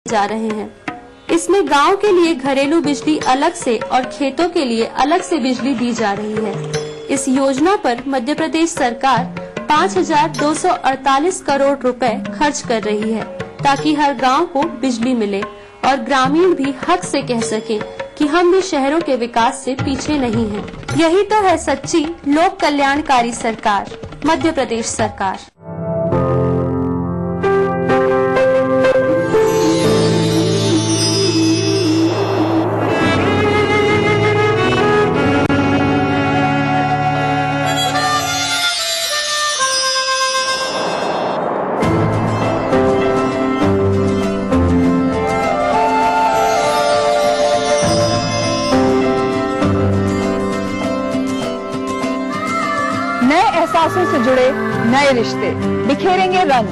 जा रहे हैं। इसमें गांव के लिए घरेलू बिजली अलग से और खेतों के लिए अलग से बिजली दी जा रही है। इस योजना पर मध्य प्रदेश सरकार 5,248 करोड़ रुपए खर्च कर रही है ताकि हर गांव को बिजली मिले और ग्रामीण भी हक से कह सके कि हम भी शहरों के विकास से पीछे नहीं हैं। यही तो है सच्ची लोक कल्याणकारी सरकार, मध्य प्रदेश सरकार। एहसासों से जुड़े नए रिश्ते बिखेरेंगे रंग।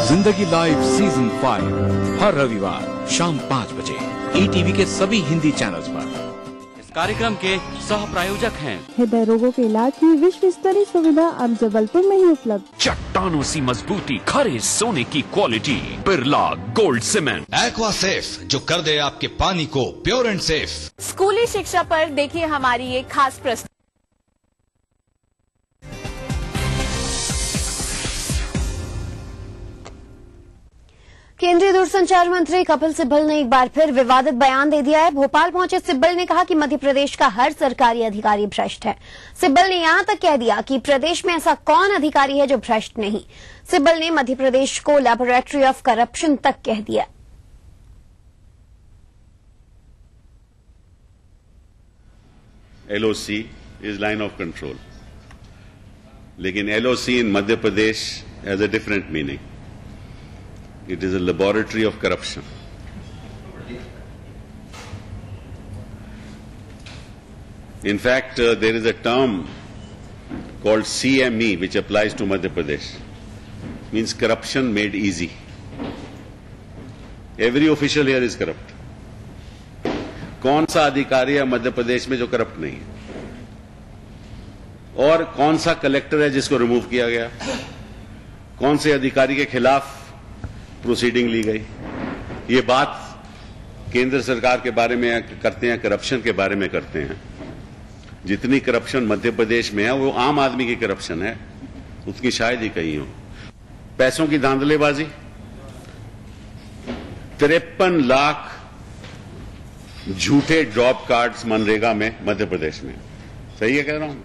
जिंदगी लाइव सीजन 5 हर रविवार शाम 5 बजे ETV के सभी हिंदी चैनल्स पर। इस कार्यक्रम के सह प्रायोजक हैं हृदय रोगों के इलाज की विश्व स्तरीय सुविधा अब जबलपुर में ही उपलब्ध। चट्टानों सी मजबूती, खरे सोने की quality, Birla gold cement. Aqua safe जो कर दे आपके पानी को प्योर एंड सेफ। स्कूली शिक्षा पर देखिए हमारी ये खास प्रस्तुति। केंद्रीय दूरसंचार मंत्री कपिल सिब्बल ने एक बार फिर विवादित बयान दे दिया है। भोपाल पहुंचे सिब्बल ने कहा कि मध्य प्रदेश का हर सरकारी अधिकारी भ्रष्ट है। सिब्बल ने यहां तक कह दिया कि प्रदेश में ऐसा कौन अधिकारी है जो भ्रष्ट नहीं। सिब्बल ने मध्य प्रदेश को लैबोरेटरी ऑफ करप्शन तक कह दिया। LOC is line of control, लेकिन LOC in Madhya Pradesh has a different meaning. It is a laboratory of corruption. In fact, there is a term called CME which applies to Madhya Pradesh. Means corruption made easy. Every official here is corrupt. कौन सा अधिकारी है मध्य प्रदेश में जो corrupt नहीं है? और कौन सा कलेक्टर है जिसको रिमूव किया गया? कौन से अधिकारी के खिलाफ प्रोसीडिंग ली गई? ये बात केंद्र सरकार के बारे में करते हैं, करप्शन के बारे में करते हैं। जितनी करप्शन मध्य प्रदेश में है वो आम आदमी की करप्शन है, उसकी शायद ही कहीं हो। पैसों की धांधलेबाजी, 53 लाख झूठे जॉब कार्ड्स मनरेगा में मध्य प्रदेश में। सही है कह रहा हूं?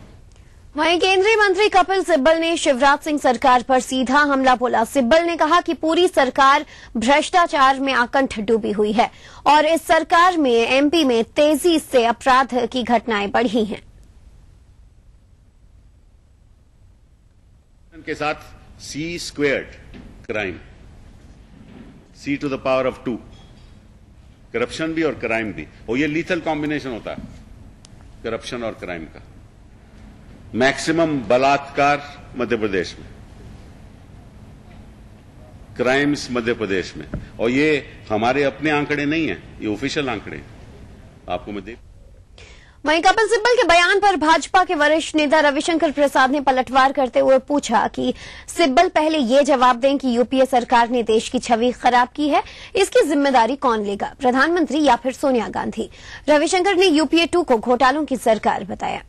वहीं केंद्रीय मंत्री कपिल सिब्बल ने शिवराज सिंह सरकार पर सीधा हमला बोला। सिब्बल ने कहा कि पूरी सरकार भ्रष्टाचार में आकंठ डूबी हुई है और इस सरकार में MP में तेजी से अपराध की घटनाएं बढ़ी हैं। के साथ C² crime, C to the power of 2, corruption भी और क्राइम भी, और ये लीथल कॉम्बिनेशन होता है करप्शन और क्राइम का। मैक्सिमम बलात्कार मध्य प्रदेश में, क्राइम्स मध्य प्रदेश में, और ये हमारे अपने आंकड़े नहीं है, ये ऑफिशियल आंकड़े हैं। आपको मैं दे। वहीं कपिल सिब्बल के बयान पर भाजपा के वरिष्ठ नेता रविशंकर प्रसाद ने पलटवार करते हुए पूछा कि सिब्बल पहले ये जवाब दें कि UPA सरकार ने देश की छवि खराब की है, इसकी जिम्मेदारी कौन लेगा, प्रधानमंत्री या फिर सोनिया गांधी? रविशंकर ने UPA 2 को घोटालों की सरकार बताया।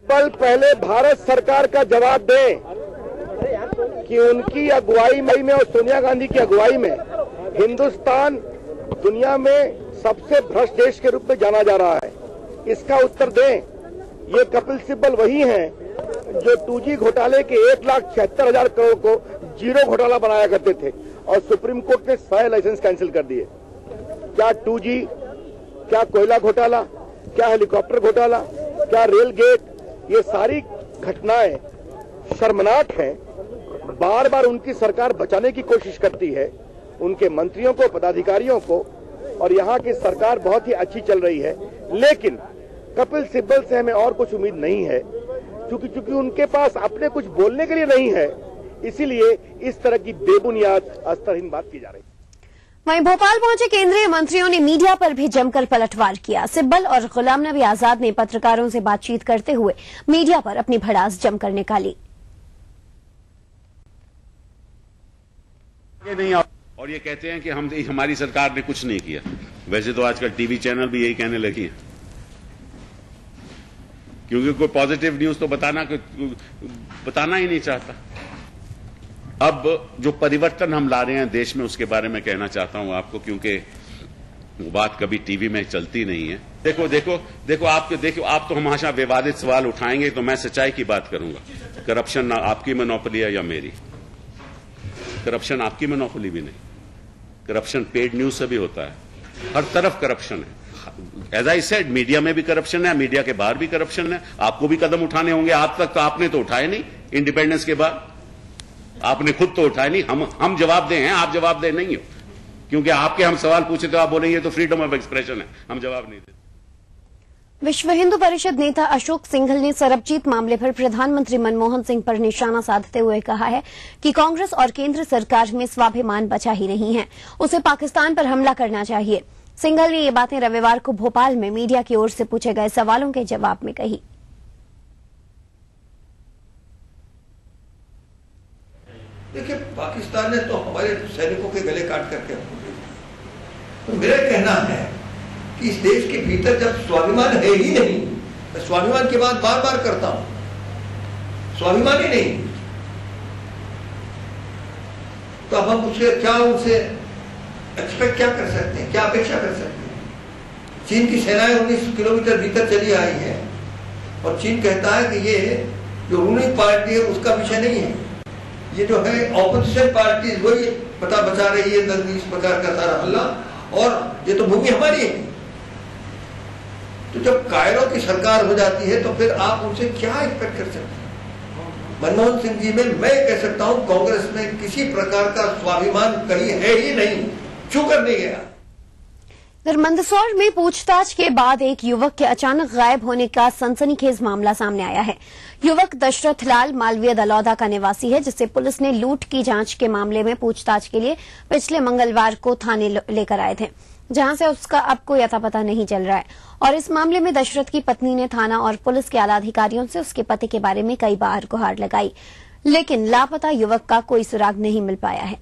सिब्बल पहले भारत सरकार का जवाब दें कि उनकी अगुवाई में और सोनिया गांधी की अगुवाई में हिंदुस्तान दुनिया में सबसे भ्रष्ट देश के रूप में जाना जा रहा है। इसका उत्तर दें। ये कपिल सिब्बल वही हैं जो 2G घोटाले के 1,76,000 करोड़ को जीरो घोटाला बनाया करते थे और सुप्रीम कोर्ट ने सारे लाइसेंस कैंसिल कर दिए। क्या 2G, क्या कोयला घोटाला, क्या हेलीकॉप्टर घोटाला, क्या रेल गेट, ये सारी घटनाएं शर्मनाक हैं। बार बार उनकी सरकार बचाने की कोशिश करती है, उनके मंत्रियों को, पदाधिकारियों को, और यहाँ की सरकार बहुत ही अच्छी चल रही है। लेकिन कपिल सिब्बल से हमें और कुछ उम्मीद नहीं है, क्योंकि उनके पास अपने कुछ बोलने के लिए नहीं है, इसीलिए इस तरह की बेबुनियाद अस्तरहीन बात की जा रही है। वहीं भोपाल पहुंचे केंद्रीय मंत्रियों ने मीडिया पर भी जमकर पलटवार किया। सिब्बल और गुलाम नबी आजाद ने पत्रकारों से बातचीत करते हुए मीडिया पर अपनी भड़ास जमकर निकाली। और ये कहते हैं कि हमारी सरकार ने कुछ नहीं किया। वैसे तो आजकल टीवी चैनल भी यही कहने लगी है, क्योंकि कोई पॉजिटिव न्यूज तो बताना ही नहीं चाहता। अब जो परिवर्तन हम ला रहे हैं देश में, उसके बारे में कहना चाहता हूं आपको, क्योंकि वो बात कभी टीवी में चलती नहीं है। देखो आप तो हमेशा विवादित सवाल उठाएंगे, तो मैं सच्चाई की बात करूंगा। करप्शन आपकी मोनोपोली है या मेरी? करप्शन आपकी मोनोपोली भी नहीं। करप्शन पेड न्यूज से भी होता है, हर तरफ करप्शन है। एज आई सेड, मीडिया में भी करप्शन है, मीडिया के बाहर भी करप्शन है। आपको भी कदम उठाने होंगे। आज तक तो आपने तो उठाए नहीं। इंडिपेंडेंस के बाद आपने खुद तो उठाए नहीं। हम जवाबदेह हैं, आप जवाबदेह नहीं हो, क्योंकि आपके हम सवाल पूछे तो आप बोलेंगे तो फ्रीडम ऑफ एक्सप्रेशन है, हम जवाब नहीं देते। विश्व हिंदू परिषद नेता अशोक सिंघल ने सरबजीत मामले पर प्रधानमंत्री मनमोहन सिंह पर निशाना साधते हुए कहा है कि कांग्रेस और केंद्र सरकार में स्वाभिमान बचा ही नहीं है, उसे पाकिस्तान पर हमला करना चाहिए। सिंघल ने ये बातें रविवार को भोपाल में मीडिया की ओर से पूछे गए सवालों के जवाब में कही। देखिए, पाकिस्तान ने तो हमारे सैनिकों के गले काट करके तो मेरा कहना है कि इस देश के भीतर जब स्वाभिमान है ही नहीं, मैं स्वाभिमान की बात बार बार करता हूं, स्वाभिमान ही नहीं, तो अब हम उसे एक्सपेक्ट क्या कर सकते हैं, क्या अपेक्षा कर सकते हैं? चीन की सेनाएं 19 किलोमीटर भीतर चली आई है और चीन कहता है कि ये जो रूलिंग पार्टी है उसका विषय नहीं है, ये जो है ऑपोजिशन पार्टी वही पता बचा रही है, इस प्रकार का सारा हल्ला, और ये तो भूमि हमारी है। तो जब कायरों की सरकार हो जाती है तो फिर आप उनसे क्या एक्सपेक्ट कर सकते हैं? मनमोहन सिंह जी में मैं कह सकता हूं कांग्रेस में किसी प्रकार का स्वाभिमान कहीं है ही नहीं, क्यों कर नहीं गया। मंदसौर में पूछताछ के बाद एक युवक के अचानक गायब होने का सनसनीखेज मामला सामने आया है। युवक दशरथ लाल मालवीय दलौदा का निवासी है, जिसे पुलिस ने लूट की जांच के मामले में पूछताछ के लिए पिछले मंगलवार को थाने लेकर आए थे, जहां से उसका अब कोई अता पता नहीं चल रहा है। और इस मामले में दशरथ की पत्नी ने थाना और पुलिस के आला अधिकारियों से उसके पति के बारे में कई बार गुहार लगाई, लेकिन लापता युवक का कोई सुराग नहीं मिल पाया है।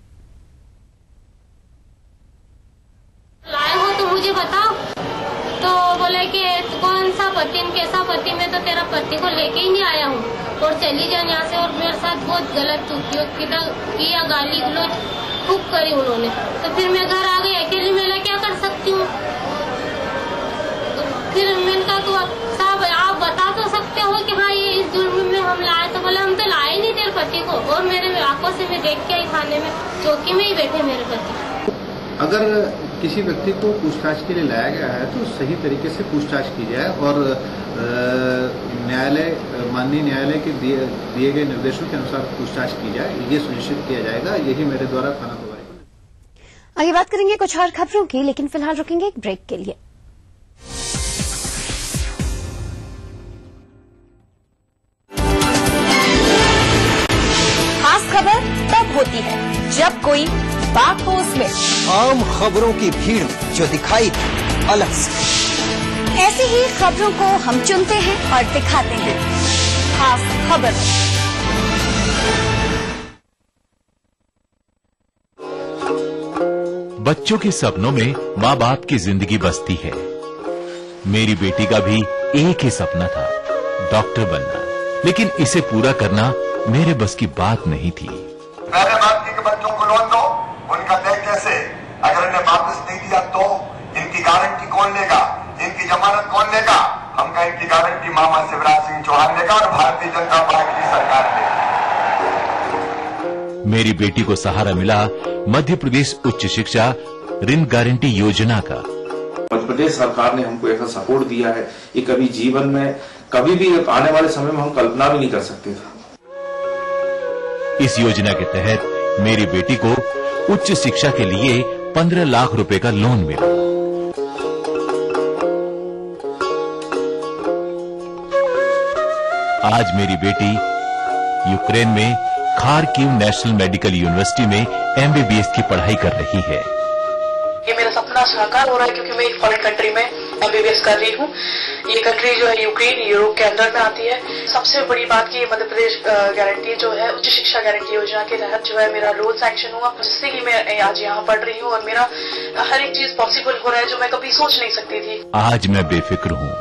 लाए हो तो मुझे बताओ, तो बोले कि कौन सा पति, कैसा पति, मैं तो तेरा पति को लेके ही नहीं आया हूँ और चली जाए यहाँ से। और मेरे साथ बहुत गलत उपयोग किया, गाली गलौज खूब करी उन्होंने। तो फिर मैं घर आ गई, अकेली मैं क्या कर सकती हूँ? फिर मैंने कहा तो साहब आप बता तो सकते हो कि हाँ ये इस जुर्म में हम लाए, तो बोले हम तो लाए नहीं तेरे पति को, और मेरे आंखों से मैं देख के आई, थाने में चौकी में ही बैठे मेरे पति। अगर किसी व्यक्ति को पूछताछ के लिए लाया गया है तो सही तरीके से पूछताछ की जाए और माननीय न्यायालय के दिए गए निर्देशों के अनुसार पूछताछ की जाए, ये सुनिश्चित किया जाएगा। यही मेरे द्वारा थाना प्रभारी। आगे बात करेंगे कुछ और खबरों की, लेकिन फिलहाल रुकेंगे एक ब्रेक के लिए। खास खबर तब होती है जब कोई बात हो उसमें आम खबरों की भीड़ जो दिखाई अलग से। ऐसी ही खबरों को हम चुनते हैं और दिखाते हैं खास खबर। बच्चों के सपनों में माँ बाप की जिंदगी बसती है। मेरी बेटी का भी एक ही सपना था, डॉक्टर बनना, लेकिन इसे पूरा करना मेरे बस की बात नहीं थी। मैंने बात की कि बच्चों को लोन दो, उनका तय कैसे, अगर इन्हें वापस नहीं दिया तो इनकी गारंटी कौन लेगा, इनकी जमानत कौन लेगा? हम कहें इनकी गारंटी मामा शिवराज सिंह चौहान लेगा और भारतीय जनता पार्टी की सरकार लेगा। मेरी बेटी को सहारा मिला मध्य प्रदेश उच्च शिक्षा ऋण गारंटी योजना का। मध्य प्रदेश सरकार ने हमको ऐसा सपोर्ट दिया है, ये कभी जीवन में कभी भी आने वाले समय में हम कल्पना भी नहीं कर सकते थे। इस योजना के तहत मेरी बेटी को उच्च शिक्षा के लिए 15 लाख रुपए का लोन मिला। आज मेरी बेटी यूक्रेन में खार्किव नेशनल मेडिकल यूनिवर्सिटी में MBBS की पढ़ाई कर रही है। ये मेरा सपना साकार हो रहा है, क्योंकि मैं एक फॉरेन कंट्री में MBBS कर रही हूँ। ये कंट्री जो है यूक्रेन यूरोप के अंदर में आती है। सबसे बड़ी बात की मध्य प्रदेश गारंटी जो है उच्च शिक्षा गारंटी योजना के तहत जो है मेरा लोन सैंक्शन हुआ, जिससे कि मैं आज यहाँ पढ़ रही हूँ और मेरा हर एक चीज पॉसिबल हो रहा है जो मैं कभी सोच नहीं सकती थी। आज मैं बेफिक्र हूँ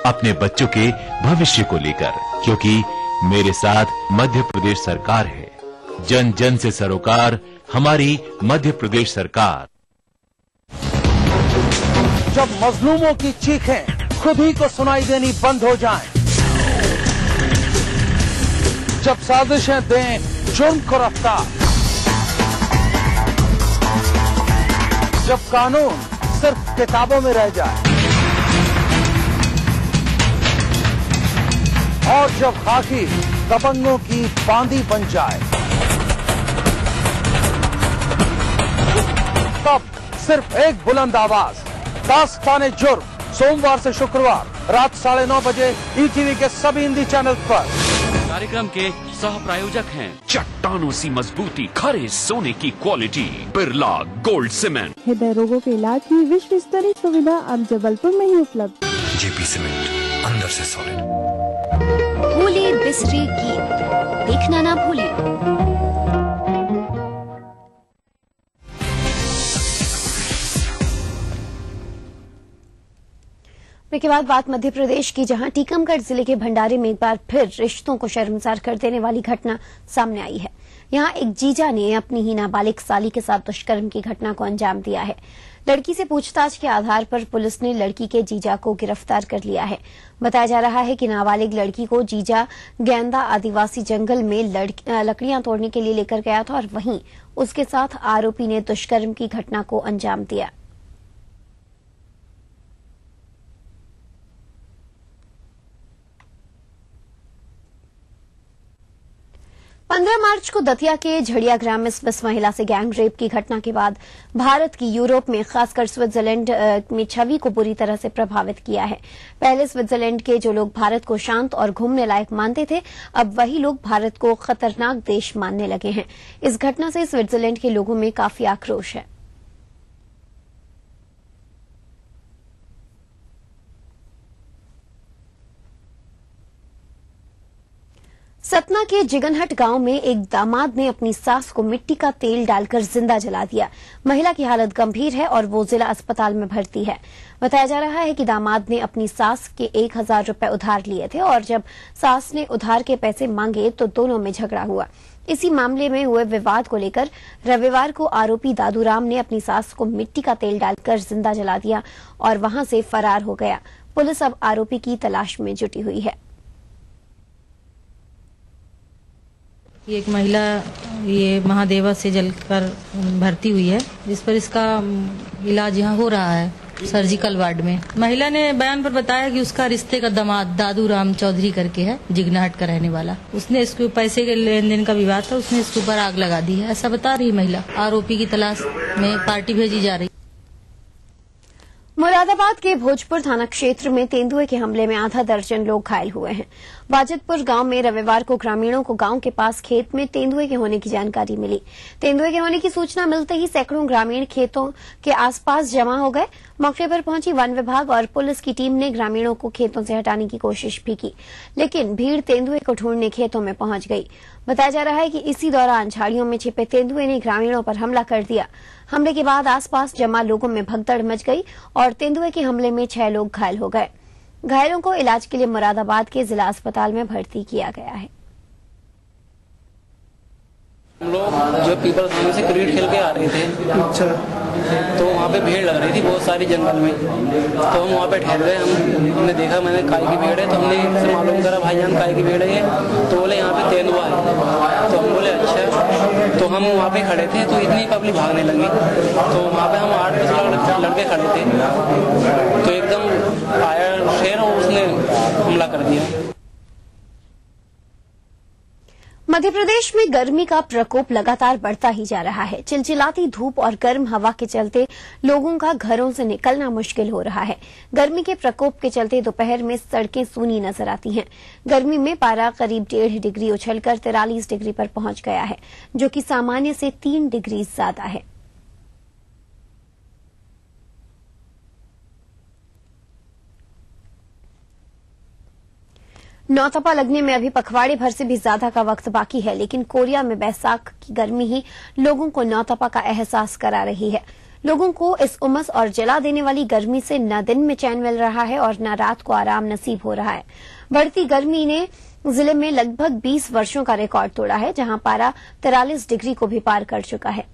अपने बच्चों के भविष्य को लेकर, क्योंकि मेरे साथ मध्य प्रदेश सरकार है। जन जन से सरोकार हमारी मध्य प्रदेश सरकार। जब मजलूमों की चीखें खुद ही को सुनाई देनी बंद हो जाएं, जब साजिशें दें जुर्म को रफ्तार, जब कानून सिर्फ किताबों में रह जाए और जब खाकी दबंगों की बांदी बन जाए, तब सिर्फ एक बुलंद आवाज, दास्ताने जुर्म, सोमवार से शुक्रवार रात 9:30 बजे ETV के सभी हिंदी चैनल पर। कार्यक्रम के सह प्रायोजक हैं चट्टानों सी मजबूती, खरे सोने की क्वालिटी, बिरला गोल्ड सीमेंट। हृदय रोगों के इलाज की विश्व स्तरीय सुविधा अब जबलपुर में ही उपलब्ध। JP सीमेंट, अंदर से सॉलिड। भूले बिसरे गीत देखना ना भूलिए। के बाद बात मध्य प्रदेश की, जहां टीकमगढ़ जिले के भंडारे में एक बार फिर रिश्तों को शर्मसार कर देने वाली घटना सामने आई है। यहां एक जीजा ने अपनी ही नाबालिग साली के साथ दुष्कर्म की घटना को अंजाम दिया है। लड़की से पूछताछ के आधार पर पुलिस ने लड़की के जीजा को गिरफ्तार कर लिया है। बताया जा रहा है कि नाबालिग लड़की को जीजा गेंदा आदिवासी जंगल में लकड़ियां तोड़ने के लिए लेकर गया था और वहीं उसके साथ आरोपी ने दुष्कर्म की घटना को अंजाम दिया। मार्च को दतिया के झड़िया ग्राम में 20 महिला से गैंग रेप की घटना के बाद भारत की यूरोप में, खासकर स्विट्जरलैंड में छवि को बुरी तरह से प्रभावित किया है। पहले स्विट्जरलैंड के जो लोग भारत को शांत और घूमने लायक मानते थे, अब वही लोग भारत को खतरनाक देश मानने लगे हैं। इस घटना से स्विट्जरलैंड के लोगों में काफी आक्रोश है। सतना के जिगनहट गांव में एक दामाद ने अपनी सास को मिट्टी का तेल डालकर जिंदा जला दिया। महिला की हालत गंभीर है और वो जिला अस्पताल में भर्ती है। बताया जा रहा है कि दामाद ने अपनी सास के 1000 रुपए उधार लिए थे और जब सास ने उधार के पैसे मांगे तो दोनों में झगड़ा हुआ। इसी मामले में हुए विवाद को लेकर रविवार को आरोपी दादूराम ने अपनी सास को मिट्टी का तेल डालकर जिंदा जला दिया और वहां से फरार हो गया। पुलिस अब आरोपी की तलाश में जुटी हुई है। एक महिला ये महादेवा से जलकर भर्ती हुई है, जिस पर इसका इलाज यहाँ हो रहा है सर्जिकल वार्ड में। महिला ने बयान पर बताया कि उसका रिश्ते का दामाद दादूराम चौधरी करके है, जिगनाहट का रहने वाला। उसने इसको पैसे के लेन देन का विवाद था, उसने इसके ऊपर आग लगा दी है, ऐसा बता रही महिला। आरोपी की तलाश में पार्टी भेजी जा रही। मुरादाबाद के भोजपुर थाना क्षेत्र में तेंदुए के हमले में आधा दर्जन लोग घायल हुए हैं। बाजितपुर गांव में रविवार को ग्रामीणों को गांव के पास खेत में तेंदुए के होने की जानकारी मिली। तेंदुए के होने की सूचना मिलते ही सैकड़ों ग्रामीण खेतों के आसपास जमा हो गए। मौके पर पहुंची वन विभाग और पुलिस की टीम ने ग्रामीणों को खेतों से हटाने की कोशिश भी की, लेकिन भीड़ तेंदुए को ढूंढने खेतों में पहुंच गई। बताया जा रहा है कि इसी दौरान झाड़ियों में छिपे तेंदुए ने ग्रामीणों पर हमला कर दिया। हमले के बाद आसपास जमा लोगों में भगदड़ मच गई और तेंदुए के हमले में 6 लोग घायल हो गए। घायलों को इलाज के लिए मुरादाबाद के जिला अस्पताल में भर्ती किया गया है। हम लोग जो पीपल थाने से क्रिकेट खेल के आ रहे थे, अच्छा, तो वहाँ पे भीड़ लग रही थी बहुत सारी जंगल में। तो हम वहाँ पे ठहर गए। हमने देखा, मैंने काय की भीड़ है, तो हमने इनसे मालूम करा भाईजान काय की भीड़ है ये, तो बोले यहाँ पे तेंदुआ है। तो हम बोले अच्छा। तो हम वहाँ पे खड़े थे तो इतनी पब्लिक भागने लगी। तो वहाँ पे हम 8-10 लड़के खड़े थे, तो एकदम आया शेर और उसने हमला कर दिया। मध्य प्रदेश में गर्मी का प्रकोप लगातार बढ़ता ही जा रहा है। चिलचिलाती धूप और गर्म हवा के चलते लोगों का घरों से निकलना मुश्किल हो रहा है। गर्मी के प्रकोप के चलते दोपहर में सड़कें सूनी नजर आती हैं। गर्मी में पारा करीब 1.5 डिग्री उछलकर 43 डिग्री पर पहुंच गया है, जो कि सामान्य से 3 डिग्री ज्यादा है। नौतपा लगने में अभी पखवाड़े भर से भी ज्यादा का वक्त बाकी है, लेकिन कोरिया में बैसाख की गर्मी ही लोगों को नौतपा का एहसास करा रही है। लोगों को इस उमस और जला देने वाली गर्मी से न दिन में चैन मिल रहा है और न रात को आराम नसीब हो रहा है। बढ़ती गर्मी ने जिले में लगभग 20 वर्षों का रिकॉर्ड तोड़ा है, जहां पारा 43 डिग्री को भी पार कर चुका है।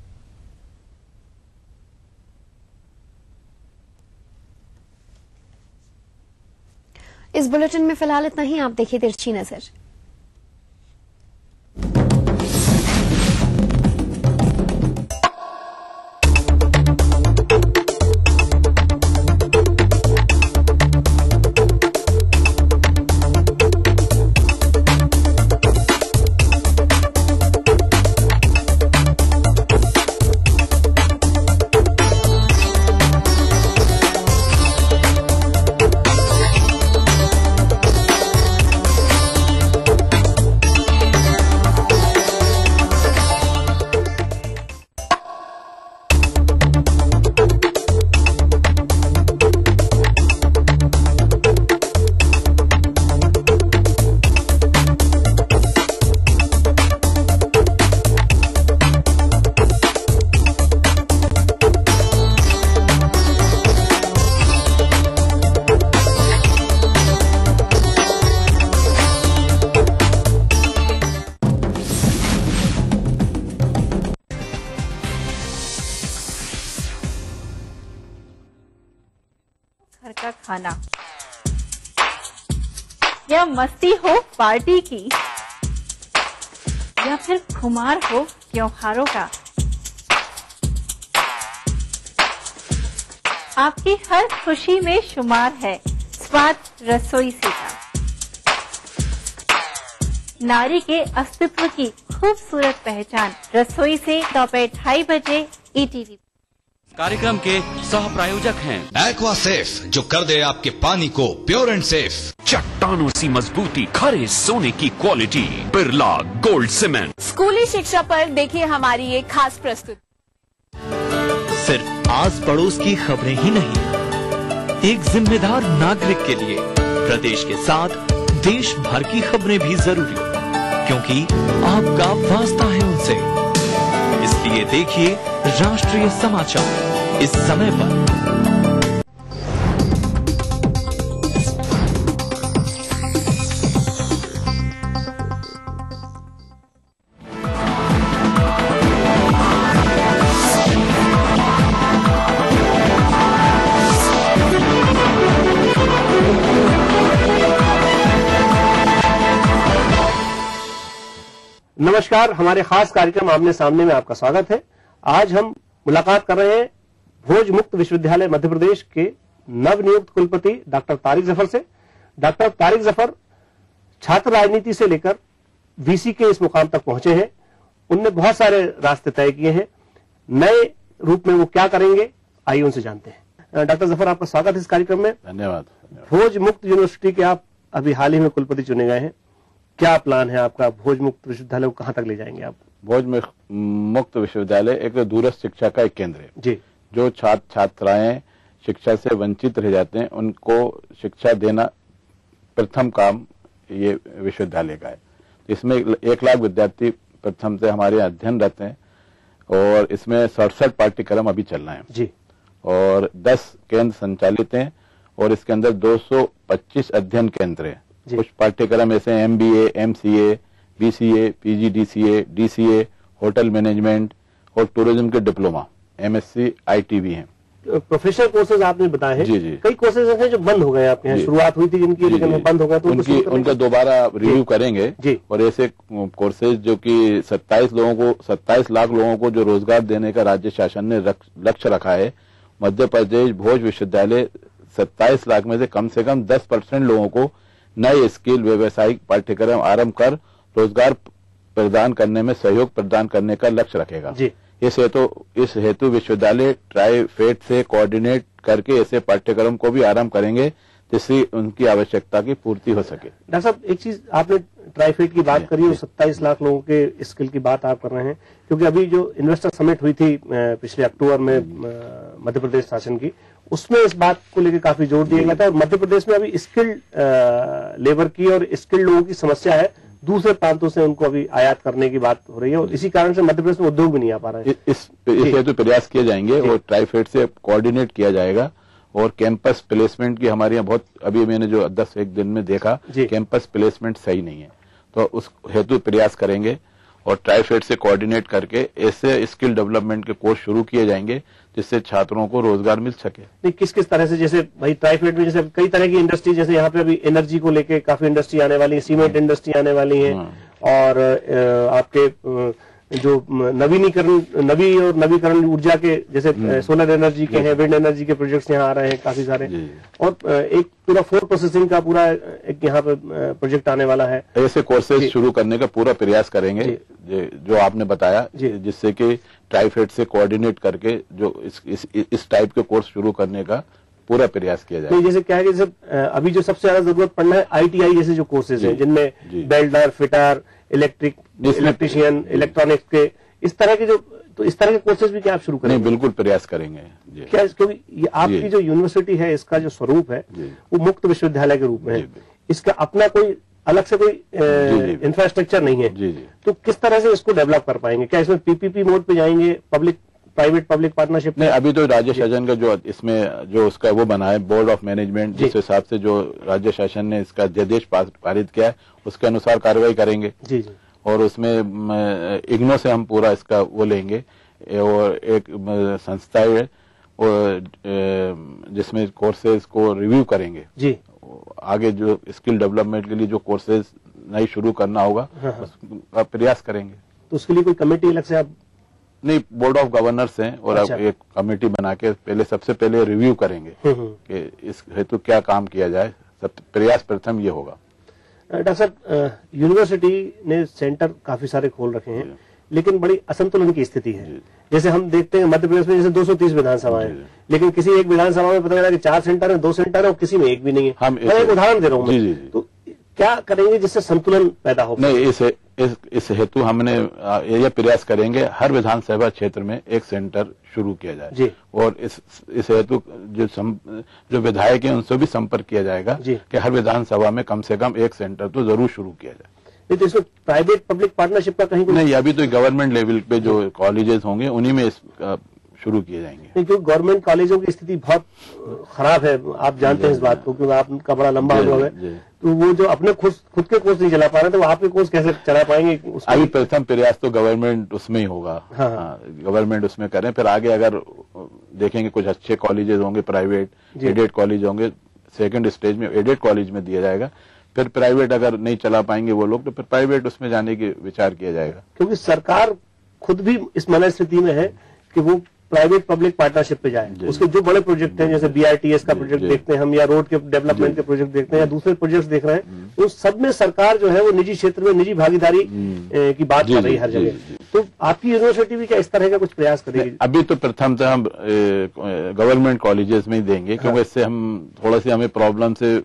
इस बुलेटिन में फिलहाल इतना ही। आप देखिए तिरछी नजर। घर का खाना या मस्ती हो पार्टी की या फिर खुमार हो त्योहारों का, आपकी हर खुशी में शुमार है स्वाद रसोई से का। नारी के अस्तित्व की खूबसूरत पहचान रसोई से दोपहर 2:30 बजे ETV। कार्यक्रम के सह प्रायोजक हैं एक्वा सेफ, जो कर दे आपके पानी को प्योर एंड सेफ। चट्टानों सी मजबूती, खरे सोने की क्वालिटी, बिरला गोल्ड सीमेंट। स्कूली शिक्षा पर देखिए हमारी एक खास प्रस्तुति। सिर्फ आस पड़ोस की खबरें ही नहीं, एक जिम्मेदार नागरिक के लिए प्रदेश के साथ देश भर की खबरें भी जरूरी, क्योंकि आपका वास्ता है उनसे। इसलिए देखिए राष्ट्रीय समाचार इस समय पर। नमस्कार, हमारे खास कार्यक्रम आमने सामने में आपका स्वागत है। आज हम मुलाकात कर रहे हैं भोज मुक्त विश्वविद्यालय मध्य प्रदेश के नवनियुक्त कुलपति डॉक्टर तारिक जफर से। डॉक्टर तारिक जफर छात्र राजनीति से लेकर वीसी के इस मुकाम तक पहुंचे हैं। उनने बहुत सारे रास्ते तय किए हैं। नए रूप में वो क्या करेंगे, आइए उनसे जानते हैं। डॉक्टर जफर, आपका स्वागत है इस कार्यक्रम में। धन्यवाद। भोज मुक्त यूनिवर्सिटी के आप अभी हाल ही में कुलपति चुने गए हैं। क्या प्लान है आपका? भोज मुक्त विश्वविद्यालय को कहां तक ले जाएंगे आप? भोज मुक्त विश्वविद्यालय एक दूरस्थ शिक्षा का एक केंद्र है जी। जो छात्र छात्राएं शिक्षा से वंचित रह जाते हैं, उनको शिक्षा देना प्रथम काम ये विश्वविद्यालय का है। इसमें 1 लाख विद्यार्थी प्रथम से हमारे अध्ययन रहते हैं और इसमें 67 पाठ्यक्रम अभी चल रहे हैं जी। और 10 केंद्र संचालित हैं और इसके अंदर 225 अध्ययन केंद्र हैं। कुछ पाठ्यक्रम ऐसे MBA, MCA, BCA, PGDCA, DCA, hotel management और टूरिज्म के डिप्लोमा, MSc, IT भी हैं। प्रोफेशनल कोर्सेज आपने बताए हैं। जी जी। कई कोर्सेज हैं जो बंद हो गए आपके यहाँ, शुरुआत हुई थी जिनकी, लेकिन वो बंद हो गए, तो उनका दोबारा रिव्यू करेंगे जी। और ऐसे कोर्सेज जो कि 27 लाख लोगों को जो रोजगार देने का राज्य शासन ने लक्ष्य रखा है, मध्य प्रदेश भोज विश्वविद्यालय 27 लाख में से कम 10% लोगों को नए स्किल व्यावसायिक पाठ्यक्रम आरंभ कर रोजगार प्रदान करने में सहयोग प्रदान करने का लक्ष्य रखेगा जी। इस हेतु विश्वविद्यालय ट्राइफेड से कोऑर्डिनेट करके ऐसे पाठ्यक्रम को भी आरंभ करेंगे जिससे उनकी आवश्यकता की पूर्ति हो सके। डॉक्टर साहब, एक चीज आपने ट्राइफेड की बात करी और 27 लाख लोगों के स्किल की बात आप कर रहे हैं, क्योंकि अभी जो इन्वेस्टर समिट हुई थी पिछले अक्टूबर में मध्य प्रदेश शासन की, उसमें इस बात को लेकर काफी जोर दिया गया था। और मध्य प्रदेश में अभी स्किल्ड लेबर की और स्किल्ड लोगों की समस्या है, दूसरे प्रांतों से उनको अभी आयात करने की बात हो रही है और इसी कारण से मध्य प्रदेश में उद्योग भी नहीं आ पा रहा है। इस हेतु प्रयास किए जाएंगे और ट्राइफेड से कोऑर्डिनेट किया जाएगा और कैंपस प्लेसमेंट की हमारे यहाँ बहुत, अभी मैंने जो 10-1 दिन में देखा, कैंपस प्लेसमेंट सही नहीं है, तो उस हेतु प्रयास करेंगे और ट्राइफेड से कोऑर्डिनेट करके ऐसे स्किल डेवलपमेंट के कोर्स शुरू किए जाएंगे जिससे छात्रों को रोजगार मिल सके। नहीं, किस किस तरह से, जैसे भाई ट्राइफेड में जैसे कई तरह की इंडस्ट्री, जैसे यहाँ पे अभी एनर्जी को लेके काफी इंडस्ट्री आने वाली है, सीमेंट इंडस्ट्री आने वाली है और आपके जो नवीकरण ऊर्जा के जैसे सोलर एनर्जी के हैं, विंड एनर्जी के प्रोजेक्ट्स यहाँ आ रहे हैं काफी सारे, और एक पूरा फूड प्रोसेसिंग का पूरा एक यहाँ पे प्रोजेक्ट आने वाला है। ऐसे कोर्सेज शुरू करने का पूरा प्रयास करेंगे जो आपने बताया, जिससे कि ट्राइफेड से कोऑर्डिनेट करके जो इस टाइप के कोर्स शुरू करने का पूरा प्रयास किया जाए। जैसे क्या है कि जैसे अभी जो सबसे ज्यादा जरूरत पड़ना है ITI जैसे जो कोर्सेज हैं, जिनमें बेल्डर, फिटर, इलेक्ट्रीशियन, इलेक्ट्रॉनिक्स के इस तरह के तो इस तरह के कोर्सेज भी क्या आप शुरू करेंगे? नहीं, बिल्कुल प्रयास करेंगे। क्या, क्योंकि आपकी जो यूनिवर्सिटी है, इसका जो स्वरूप है वो मुक्त विश्वविद्यालय के रूप में है, इसका अपना कोई अलग से कोई इंफ्रास्ट्रक्चर नहीं है, तो किस तरह से इसको डेवलप कर पाएंगे? क्या इसमें PPP मोड पे जाएंगे, प्राइवेट पब्लिक पार्टनरशिप? नहीं, अभी तो राज्य शासन का जो इसमें जो उसका वो बना है बोर्ड ऑफ मैनेजमेंट, जिस हिसाब से जो राज्य शासन ने इसका अध्यादेश पारित किया है उसके अनुसार कार्रवाई करेंगे। जी। और उसमें इग्नो से हम पूरा इसका वो लेंगे और एक संस्था है जिसमें कोर्सेज को रिव्यू करेंगे। जी। आगे जो स्किल डेवलपमेंट के लिए जो कोर्सेज नई शुरू करना होगा उसका प्रयास करेंगे। तो उसके लिए कोई कमेटी अलग से आप? नहीं, बोर्ड ऑफ गवर्नर्स हैं और अब एक कमेटी बना के सबसे पहले रिव्यू करेंगे कि इस हेतु क्या काम किया जाए। सब प्रयास प्रथम ये होगा। डॉक्टर साहब, यूनिवर्सिटी ने सेंटर काफी सारे खोल रखे हैं, लेकिन बड़ी असंतुलन की स्थिति है। जैसे हम देखते हैं मध्य प्रदेश में जैसे 230 विधानसभाएं, लेकिन किसी एक विधानसभा में पता चला कि 4 सेंटर है, 2 सेंटर है और किसी में एक भी नहीं है। मैं एक उदाहरण दे रहा हूँ। तो क्या करेंगे जिससे संतुलन पैदा हो? नहीं, इस हेतु हमने यह प्रयास करेंगे हर विधानसभा क्षेत्र में एक सेंटर शुरू किया जाए और इस हेतु जो विधायक हैं उनसे भी संपर्क किया जाएगा कि हर विधानसभा में कम से कम एक सेंटर तो जरूर शुरू किया जाए। नहीं, तो इसमें प्राइवेट पब्लिक पार्टनरशिप का कहीं नहीं, अभी तो गवर्नमेंट लेवल पे जो कॉलेजेस होंगे उन्हीं में शुरू किए जाएंगे। नहीं, क्योंकि गवर्नमेंट कॉलेजों की स्थिति बहुत खराब है, आप जानते हैं इस बात को, क्योंकि आपका बड़ा लंबा अनुभव है। तो वो जो अपने खुद के कोर्स नहीं चला पा रहे, तो आपके कोर्स कैसे चला पाएंगे? अभी प्रथम प्रयास तो गवर्नमेंट उसमें ही होगा। गवर्नमेंट उसमें करें, फिर आगे अगर देखेंगे कुछ अच्छे कॉलेजेस होंगे, प्राइवेट एडेड कॉलेज होंगे, सेकेंड स्टेज में एडेड कॉलेज में दिया जाएगा। फिर प्राइवेट अगर नहीं चला पाएंगे वो लोग, तो फिर प्राइवेट उसमें जाने की विचार किया जाएगा। क्योंकि सरकार खुद भी इस मनस्थिति में है कि वो प्राइवेट पब्लिक पार्टनरशिप पे जाए। उसके जो बड़े प्रोजेक्ट हैं, जैसे BRTS का प्रोजेक्ट देखते हैं हम, या रोड के डेवलपमेंट के प्रोजेक्ट देखते हैं, या दूसरे प्रोजेक्ट्स देख रहे हैं, तो सब में सरकार जो है वो निजी क्षेत्र में निजी भागीदारी की बात कर रही है हर जगह। तो आपकी यूनिवर्सिटी भी क्या इस तरह का कुछ प्रयास करेगी? अभी तो प्रथमतः हम गवर्नमेंट कॉलेजेस में ही देंगे, क्योंकि इससे हम थोड़ा सी हमें प्रॉब्लम से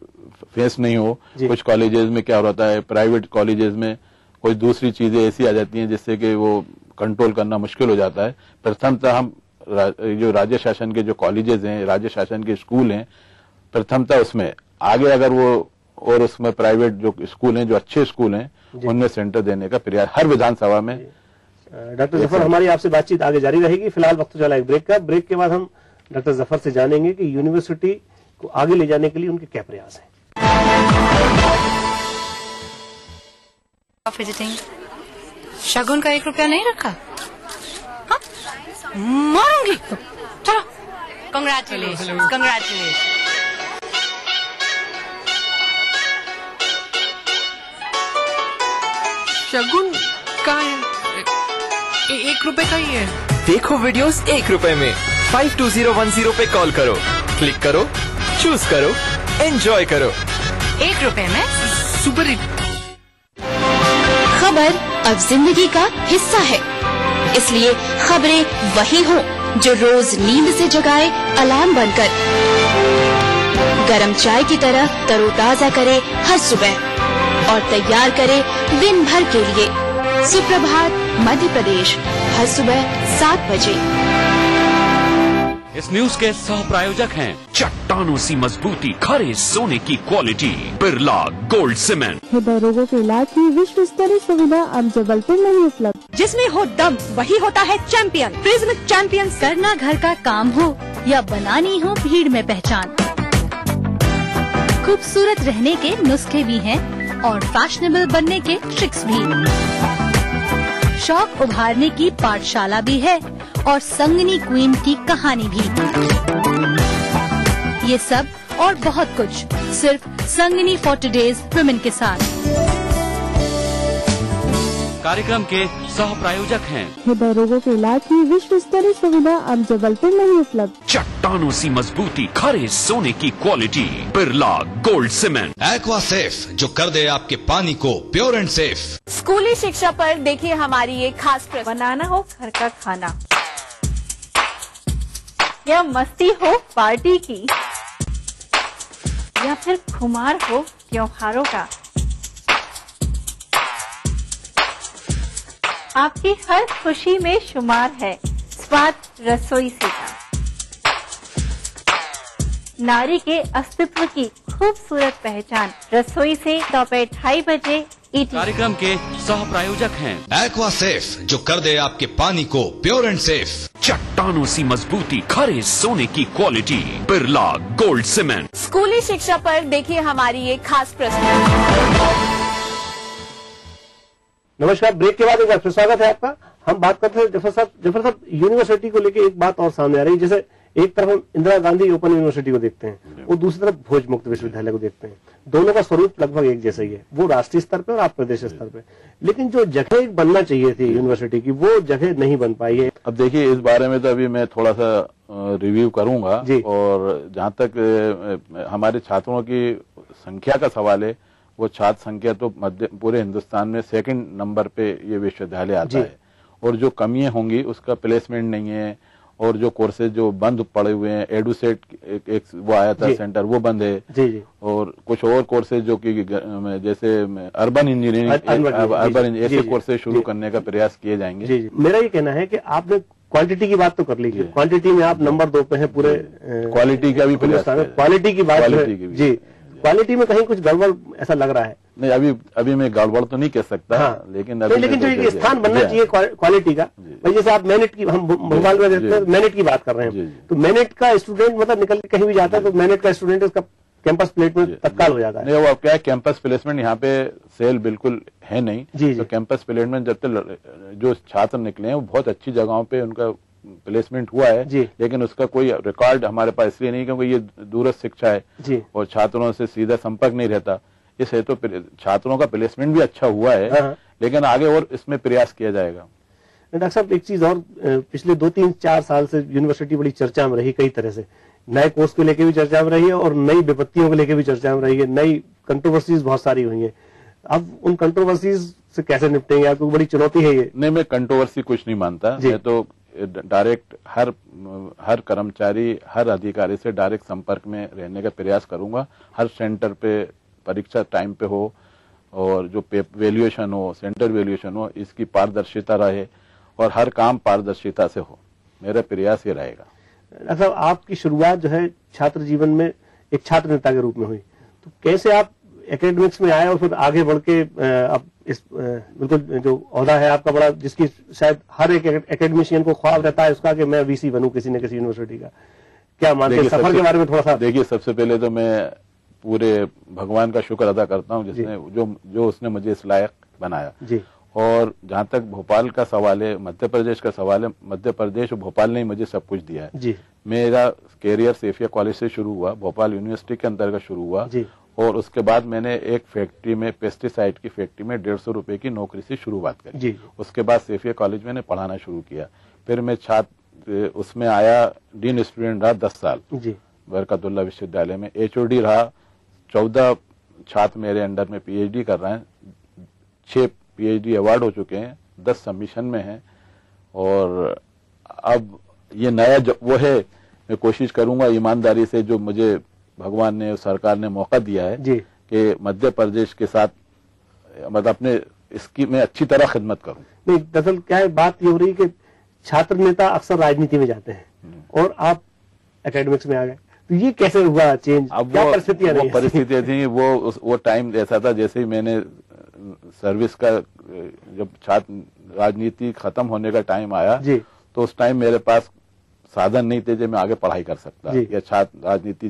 फेस नहीं हो। कुछ कॉलेजेस में क्या होता है, प्राइवेट कॉलेजेस में कोई दूसरी चीजें ऐसी आ जाती हैं जिससे कि वो कंट्रोल करना मुश्किल हो जाता है। प्रथमतः हम जो राज्य शासन के जो कॉलेजेस हैं, राज्य शासन के स्कूल हैं, प्रथमतः उसमें आगे अगर वो और उसमें प्राइवेट जो स्कूल हैं, जो अच्छे स्कूल हैं, उनमें सेंटर देने का प्रयास हर विधानसभा में। डॉक्टर जफर, हमारी आपसे बातचीत आगे जारी रहेगी। फिलहाल वक्त चला एक ब्रेक का। ब्रेक के बाद हम डॉक्टर जफर से जानेंगे कि यूनिवर्सिटी को आगे ले जाने के लिए उनके क्या प्रयास हैं। शगुन का 1 रुपया नहीं रखा? मारूंगी। चलो, कंग्रेचुलेशन। शगुन का 1 रुपए का ही है। देखो वीडियोस 1 रुपए में। 52010 पे कॉल करो, क्लिक करो, चूज करो, एंजॉय करो। 1 रुपए में सुपर हिट। खबर अब जिंदगी का हिस्सा है, इसलिए खबरें वही हों जो रोज नींद से जगाए अलार्म बनकर। गरम चाय की तरह तरोताजा करे हर सुबह और तैयार करे दिन भर के लिए। सुप्रभात मध्य प्रदेश, हर सुबह 7 बजे। इस न्यूज के सह प्रायोजक हैं चट्टानों सी मजबूती, खरे सोने की क्वालिटी, बिरला गोल्ड सीमेंट। हृदय रोगों के इलाज की विश्व स्तरीय सुविधा अब जबलपुर में ही उपलब्ध। जिसमें हो दम वही होता है चैंपियन। Prism champion. करना घर का काम हो या बनानी हो भीड़ में पहचान, खूबसूरत रहने के नुस्खे भी हैं और फैशनेबल बनने के ट्रिक्स भी। शौक उभारने की पाठशाला भी है और संगनी क्वीन की कहानी भी। ये सब और बहुत कुछ सिर्फ संगनी फॉर टुडेज वुमेन के साथ। कार्यक्रम के सह प्रायोजक हैं हृदय रोगों के इलाज की विश्व स्तरीय सुविधा अब जबलपुर में ही उपलब्ध। चट्टानों सी मजबूती, खरे सोने की quality, Birla gold cement. Aqua safe, जो कर दे आपके पानी को प्योर एंड सेफ। स्कूली शिक्षा पर देखिए हमारी ये खास प्रस्तुति। बनाना हो घर का खाना या मस्ती हो पार्टी की या फिर खुमार हो त्योहारों का, आपकी हर खुशी में शुमार है स्वाद रसोई से का। नारी के अस्तित्व की खूबसूरत पहचान रसोई से दोपहर 2:30 बजे ईटीवी। कार्यक्रम के सह प्रायोजक हैं एक्वा सेफ, जो कर दे आपके पानी को प्योर एंड सेफ। चट्टानों सी मजबूती, खरे सोने की क्वालिटी, बिरला गोल्ड सीमेंट। स्कूली शिक्षा पर देखिए हमारी ये खास प्रस्तुति। नमस्कार, ब्रेक के बाद एक बार फिर स्वागत है आपका। हम बात करते हैं जफर साहब यूनिवर्सिटी को लेके एक बात और सामने आ रही है। जैसे एक तरफ हम इंदिरा गांधी ओपन यूनिवर्सिटी को देखते हैं और दूसरी तरफ भोज मुक्त विश्वविद्यालय को देखते हैं। दोनों का स्वरूप लगभग एक जैसा ही है, वो राष्ट्रीय स्तर पे और आप प्रदेश स्तर पे। लेकिन जो जगह बनना चाहिए थी यूनिवर्सिटी की, वो जगह नहीं बन पाई है। अब देखिए, इस बारे में तो अभी मैं थोड़ा सा रिव्यू करूंगा। और जहाँ तक हमारे छात्रों की संख्या का सवाल है, वो छात्र संख्या तो पूरे हिंदुस्तान में 2nd नंबर पे ये विश्वविद्यालय आता है। और जो कमियां होंगी उसका प्लेसमेंट नहीं है, और जो कोर्सेज जो बंद पड़े हुए हैं, एडुसेट एक वो आया था सेंटर, वो बंद है। और कुछ और कोर्सेज जो कि जैसे अर्बन इंजीनियरिंग ऐसे कोर्सेज शुरू करने का प्रयास किए जाएंगे। मेरा ये कहना है कि आपने क्वांटिटी की बात तो कर लीजिए, क्वांटिटी में आप नंबर 2 पे हैं पूरे। क्वालिटी का भी प्रयास, क्वालिटी की बात जी, क्वालिटी में कहीं कुछ गड़बड़ ऐसा लग रहा है। नहीं, अभी मैं गड़बड़ तो नहीं कह सकता। हाँ, लेकिन जो ये स्थान बनना चाहिए क्वालिटी का, जैसे आप मेरिट की, हम भोपाल में देखते हैं मेरिट की बात कर रहे हैं, तो मेरिट का स्टूडेंट मतलब निकल के कहीं भी जाता है तो मेरिट का स्टूडेंट उसका कैंपस प्लेसमेंट तत्काल हो जाता है। नहीं, वो क्या है, कैंपस प्लेसमेंट यहाँ पे सेल बिल्कुल है नहीं। तो कैंपस प्लेसमेंट जब तक जो छात्र निकले हैं वो बहुत अच्छी जगहों पे उनका प्लेसमेंट हुआ है, लेकिन उसका कोई रिकॉर्ड हमारे पास इसलिए नहीं क्योंकि ये दूरस्थ शिक्षा है और छात्रों से सीधा संपर्क नहीं रहता। इस हेतु छात्रों का प्लेसमेंट भी अच्छा हुआ है, लेकिन आगे और इसमें प्रयास किया जाएगा। डॉक्टर साहब, एक चीज और, पिछले 2-3-4 साल से यूनिवर्सिटी बड़ी चर्चा में रही, कई तरह से नए कोर्स को लेकर भी चर्चा में रही है और नई विपत्तियों को लेकर भी चर्चा में रही है। नई कंट्रोवर्सीज बहुत सारी हुई है। अब उन कंट्रोवर्सीज से कैसे निपटेंगे? आपको बड़ी चुनौती है ये। नहीं, मैं कंट्रोवर्सी कुछ नहीं मानता। मैं तो डायरेक्ट हर कर्मचारी, हर अधिकारी से डायरेक्ट संपर्क में रहने का प्रयास करूंगा। हर सेंटर पे परीक्षा टाइम पे हो और जो वैल्यूएशन हो, सेंटर वैल्यूएशन हो, इसकी पारदर्शिता रहे और हर काम पारदर्शिता से हो। मेरा प्रयास ये रहेगा। अच्छा, आपकी शुरुआत जो है छात्र जीवन में एक छात्र नेता के रूप में हुई, तो कैसे आप एकेडमिक्स में आए और फिर आगे बढ़ के अब इस बिल्कुल जो ओहदा है आपका बड़ा, जिसकी शायद हर एक एकेडमिशियन को ख्वाब रहता है उसका कि मैं वीसी बनूं किसी न किसी यूनिवर्सिटी का, क्या मानते हैं? सफर के बारे में थोड़ा सा। देखिए, सबसे पहले तो मैं पूरे भगवान का शुक्र अदा करता हूं जिसने जो उसने मुझे इस लायक बनाया जी। और जहां तक भोपाल का सवाल है, मध्य प्रदेश का सवाल है, मध्य प्रदेश और भोपाल ने मुझे सब कुछ दिया है जी। मेरा कैरियर सेफिया कॉलेज से शुरू हुआ, भोपाल यूनिवर्सिटी के अंतर्गत शुरू हुआ जी। और उसके बाद मैंने एक फैक्ट्री में, पेस्टिसाइड की फैक्ट्री में 150 रुपए की नौकरी से शुरुआत करी जी। उसके बाद सेफिया कॉलेज मैंने पढ़ाना शुरू किया। फिर मैं छात्र उसमें आया, डीन स्टूडेंट रहा 10 साल जी बरकतुल्लाह विश्वविद्यालय में, HOD रहा। 14 छात्र मेरे अंडर में PhD कर रहे हैं, 6 PhD अवार्ड हो चुके हैं, 10 सबमिशन में हैं। और अब ये नया वो है, मैं कोशिश करूंगा ईमानदारी से, जो मुझे भगवान ने, सरकार ने मौका दिया है कि मध्य प्रदेश के साथ मतलब अपने इसकी मैं अच्छी तरह खिदमत करूं। नहीं, दरअसल क्या है, बात ये हो रही है कि छात्र नेता अक्सर राजनीति में जाते हैं और आप एकेडमिक्स में आ गए, तो ये कैसे हुआ चेंज? अब क्या वो परिस्थितियां थी, वो टाइम ऐसा था जैसे ही मैंने सर्विस का, जब छात्र राजनीति खत्म होने का टाइम आया तो उस टाइम मेरे पास साधन नहीं थे जो मैं आगे पढ़ाई कर सकता या छात्र राजनीति